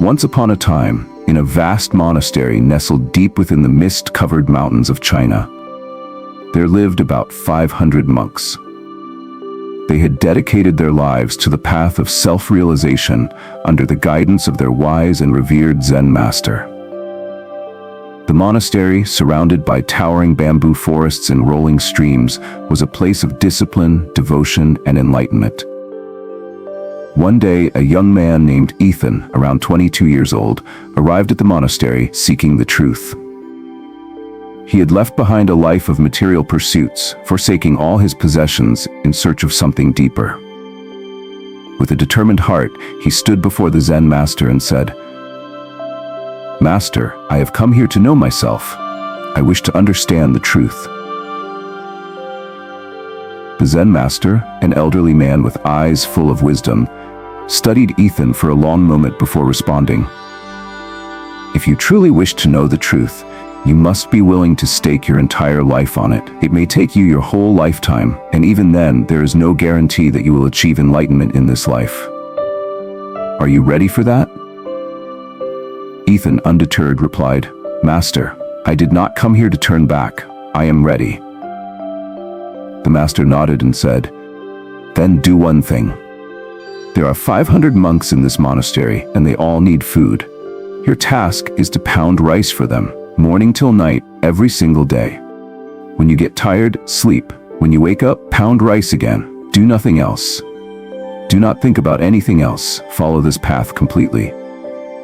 Once upon a time, in a vast monastery nestled deep within the mist-covered mountains of China, there lived about 500 monks. They had dedicated their lives to the path of self-realization under the guidance of their wise and revered Zen master. The monastery, surrounded by towering bamboo forests and rolling streams, was a place of discipline, devotion, and enlightenment. One day, a young man named Ethan, around 22 years old, arrived at the monastery seeking the truth. He had left behind a life of material pursuits, forsaking all his possessions in search of something deeper. With a determined heart, he stood before the Zen master and said, "Master, I have come here to know myself. I wish to understand the truth." The Zen master, an elderly man with eyes full of wisdom, studied Ethan for a long moment before responding. "If you truly wish to know the truth, you must be willing to stake your entire life on it. It may take you your whole lifetime, and even then, there is no guarantee that you will achieve enlightenment in this life. Are you ready for that?" Ethan, undeterred, replied, "Master, I did not come here to turn back. I am ready." The master nodded and said, "Then do one thing. There are 500 monks in this monastery, and they all need food. Your task is to pound rice for them, morning till night, every single day. When you get tired, sleep. When you wake up, pound rice again. Do nothing else. Do not think about anything else. Follow this path completely.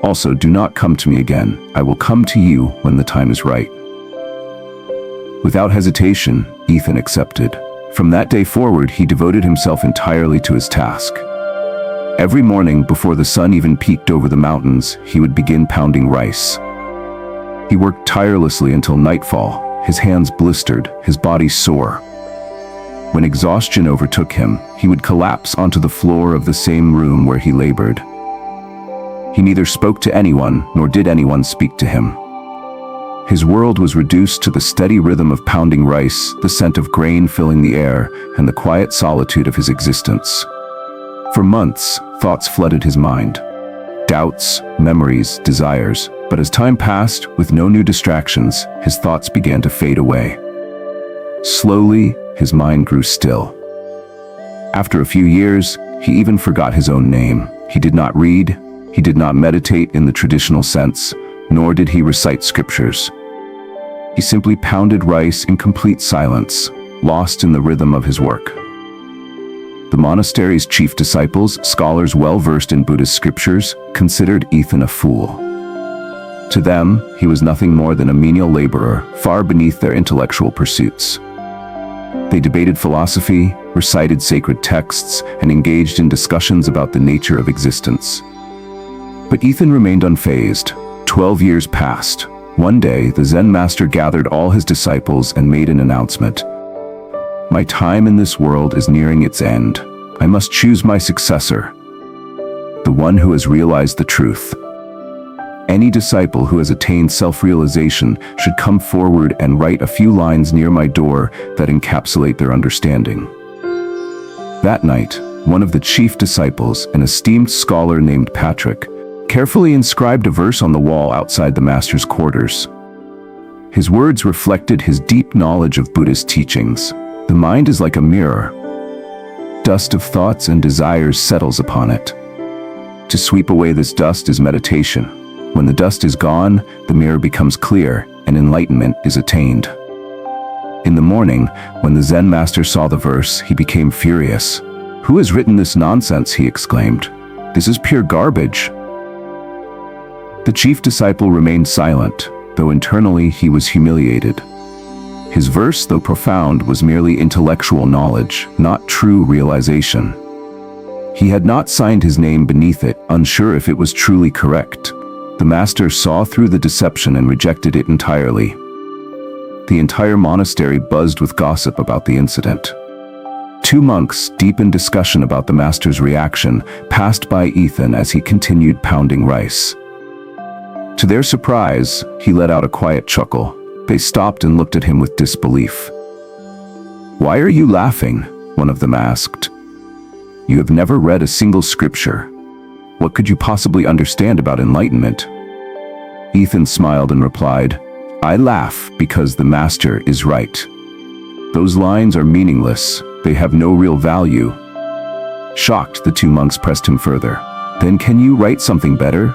Also, do not come to me again. I will come to you when the time is right." Without hesitation, Ethan accepted. From that day forward, he devoted himself entirely to his task. Every morning, before the sun even peeked over the mountains, he would begin pounding rice. He worked tirelessly until nightfall, his hands blistered, his body sore. When exhaustion overtook him, he would collapse onto the floor of the same room where he labored. He neither spoke to anyone, nor did anyone speak to him. His world was reduced to the steady rhythm of pounding rice, the scent of grain filling the air, and the quiet solitude of his existence. For months, thoughts flooded his mind. Doubts, memories, desires. But as time passed, with no new distractions, his thoughts began to fade away. Slowly, his mind grew still. After a few years, he even forgot his own name. He did not read, he did not meditate in the traditional sense, nor did he recite scriptures. He simply pounded rice in complete silence, lost in the rhythm of his work. The monastery's chief disciples, scholars well-versed in Buddhist scriptures, considered Ethan a fool. To them, he was nothing more than a menial laborer, far beneath their intellectual pursuits. They debated philosophy, recited sacred texts, and engaged in discussions about the nature of existence. But Ethan remained unfazed. 12 years passed. One day, the Zen master gathered all his disciples and made an announcement. "My time in this world is nearing its end. I must choose my successor, the one who has realized the truth. Any disciple who has attained self-realization should come forward and write a few lines near my door that encapsulate their understanding." That night, one of the chief disciples, an esteemed scholar named Patrick, carefully inscribed a verse on the wall outside the master's quarters. His words reflected his deep knowledge of Buddhist teachings. The mind is like a mirror. Dust of thoughts and desires settles upon it. To sweep away this dust is meditation. When the dust is gone, the mirror becomes clear, and enlightenment is attained. In the morning, when the Zen master saw the verse, he became furious. "Who has written this nonsense?" he exclaimed. "This is pure garbage." The chief disciple remained silent, though internally he was humiliated. His verse, though profound, was merely intellectual knowledge, not true realization. He had not signed his name beneath it, unsure if it was truly correct. The master saw through the deception and rejected it entirely. The entire monastery buzzed with gossip about the incident. 2 monks, deep in discussion about the master's reaction, passed by Ethan as he continued pounding rice. To their surprise, he let out a quiet chuckle. They stopped and looked at him with disbelief. "Why are you laughing?" one of them asked. "You have never read a single scripture. What could you possibly understand about enlightenment?" Ethan smiled and replied, "I laugh because the master is right. Those lines are meaningless. They have no real value." Shocked, the two monks pressed him further. "Then can you write something better?"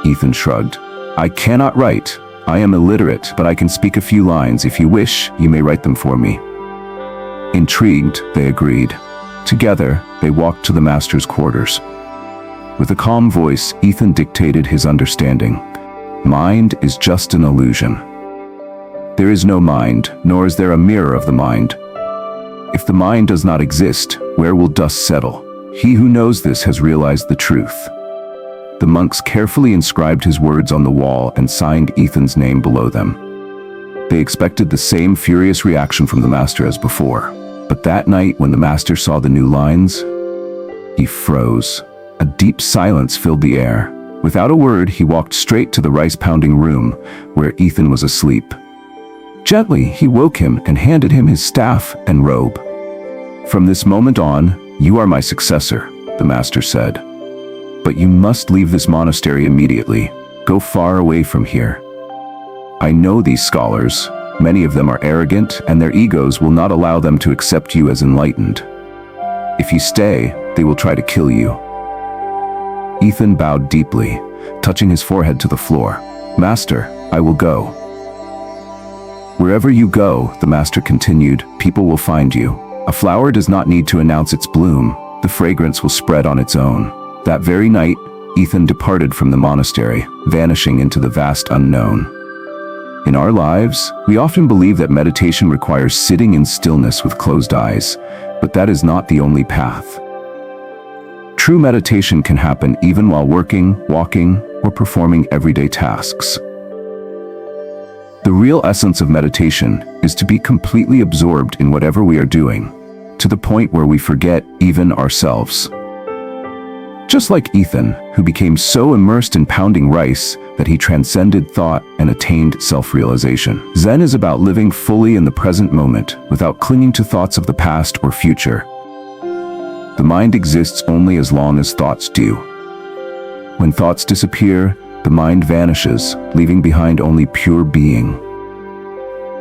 Ethan shrugged. "I cannot write. I am illiterate, but I can speak a few lines. If you wish, you may write them for me." Intrigued, they agreed. Together, they walked to the master's quarters. With a calm voice, Ethan dictated his understanding. Mind is just an illusion. There is no mind, nor is there a mirror of the mind. If the mind does not exist, where will dust settle? He who knows this has realized the truth. The monks carefully inscribed his words on the wall and signed Ethan's name below them. They expected the same furious reaction from the master as before. But that night, when the master saw the new lines, he froze. A deep silence filled the air. Without a word, he walked straight to the rice-pounding room, where Ethan was asleep. Gently, he woke him and handed him his staff and robe. "From this moment on, you are my successor," the master said. "But you must leave this monastery immediately. Go far away from here. I know these scholars. Many of them are arrogant, and their egos will not allow them to accept you as enlightened. If you stay, they will try to kill you." Ethan bowed deeply, touching his forehead to the floor. "Master, I will go." "Wherever you go," the master continued, "people will find you. A flower does not need to announce its bloom. The fragrance will spread on its own." That very night, Ethan departed from the monastery, vanishing into the vast unknown. In our lives, we often believe that meditation requires sitting in stillness with closed eyes, but that is not the only path. True meditation can happen even while working, walking, or performing everyday tasks. The real essence of meditation is to be completely absorbed in whatever we are doing, to the point where we forget even ourselves. Just like Ethan, who became so immersed in pounding rice that he transcended thought and attained self-realization. Zen is about living fully in the present moment without clinging to thoughts of the past or future. The mind exists only as long as thoughts do. When thoughts disappear, the mind vanishes, leaving behind only pure being.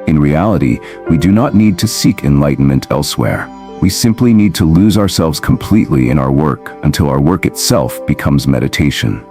In reality, we do not need to seek enlightenment elsewhere. We simply need to lose ourselves completely in our work until our work itself becomes meditation.